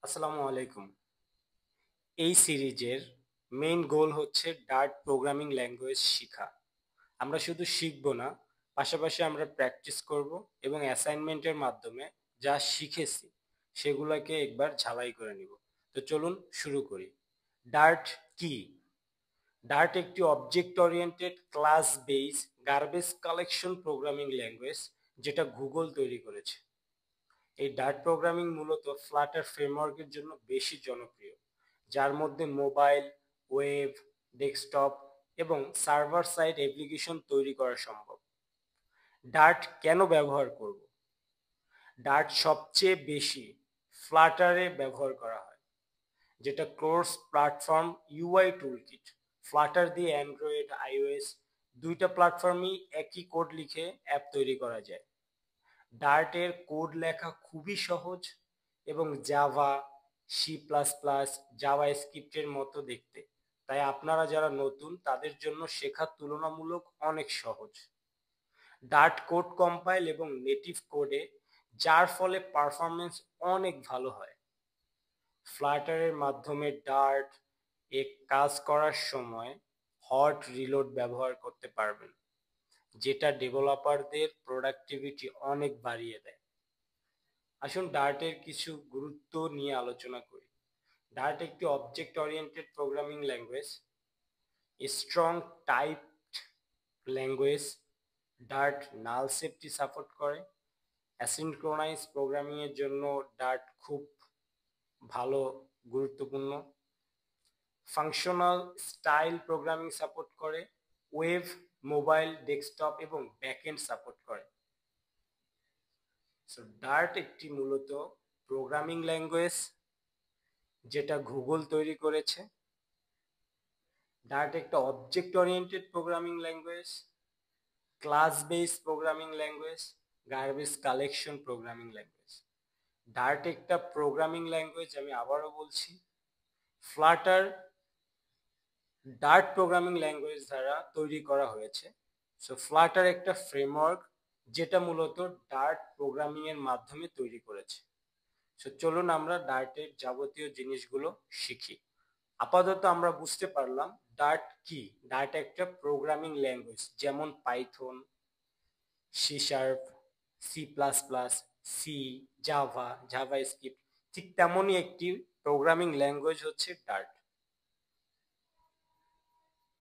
আসসালামু আলাইকুম। এই সিরিজের মেইন গোল হচ্ছে ডার্ট প্রোগ্রামিং ল্যাঙ্গুয়েজ শেখা। আমরা শুধু শিখব না, পাশাপাশি আমরা প্র্যাকটিস করব এবং অ্যাসাইনমেন্টের মাধ্যমে যা শিখেছি সেগুলোকে একবার ঝালাই করে নিব। তো চলুন শুরু করি। ডার্ট কি? ডার্ট একটি object oriented class base garbage collection programming language যেটা গুগল তৈরি করেছে। এই ডার্ট প্রোগ্রামিং মূলত ফ্লাটার ফ্রেমওয়ার্কের জন্য বেশি জনপ্রিয়, যার মধ্যে মোবাইল, ওয়েব, ডেস্কটপ এবং সার্ভার সাইড অ্যাপ্লিকেশন তৈরি করা সম্ভব। ডার্ট কেন ব্যবহার করব? ডার্ট সবচেয়ে বেশি ফ্লাটারে ব্যবহার করা হয়, যেটা cross platform UI toolkit. Flutter দিয়ে অ্যান্ড্রয়েড, আইওএস দুইটা প্ল্যাটফর্মই একই কোড লিখে অ্যাপ তৈরি করা যায়। ডার্টের কোড লেখা খুবই সহজ এবং জাভা, সি++, জাভা স্ক্রিপ্টের মতো দেখতে। তাই আপনারা যারা নতুন তাদের জন্য শেখা তুলনামূলক অনেক সহজ। ডার্ট কোড কম্পাইল এবং নেটিভ কোডে, যার ফলে পারফরমেন্স অনেক ভালো হয়। ফ্লাটারের মাধ্যমে ডার্ট এ কাজ করার সময় হট রিলোড ব্যবহার করতে পারবেন, যেটা ডেভেলপারদের প্রোডাক্টিভিটি অনেক বাড়িয়ে দেয়। আসুন ডার্টের কিছু গুরুত্ব নিয়ে আলোচনা করি। ডার্ট একটি object oriented programming language, strong typed language. Dart null safety support করে। অ্যাসিনক্রোনাইজ প্রোগ্রামিং এর জন্য ডার্ট খুব ভালো, গুরুত্বপূর্ণ। ফাংশনাল স্টাইল প্রোগ্রামিং সাপোর্ট করে। ওয়েব, মোবাইল, ডেস্কটপ এবং ব্যাকএন্ড সাপোর্ট করে। সো ডার্ট একটি মূলত প্রোগ্রামিং ল্যাঙ্গুয়েজ যেটা গুগল তৈরি করেছে। ডার্ট একটা object oriented programming language, class base programming language, garbage collection programming language. Dart একটা প্রোগ্রামিং ল্যাঙ্গুয়েজ, আমি আবারও বলছি। ফ্লাটার ডার্ট প্রোগ্রামিং ল্যাঙ্গুয়েজ দ্বারা তৈরি করা হয়েছে। সো ফ্লাটার একটা ফ্রেমওয়ার্ক যেটা মূলত ডার্ট প্রোগ্রামিং এর মাধ্যমে তৈরি করেছে। সো চলুন আমরা ডার্টের যাবতীয় জিনিসগুলো শিখি। আপাতত আমরা বুঝতে পারলাম ডার্ট কি। ডার্ট একটা প্রোগ্রামিং ল্যাঙ্গুয়েজ, যেমন পাইথন, সি শার্প, সি++, সি, জাভা, জাভা স্ক্রিপ্ট, ঠিক তেমনই একটি প্রোগ্রামিং ল্যাঙ্গুয়েজ হচ্ছে ডার্ট।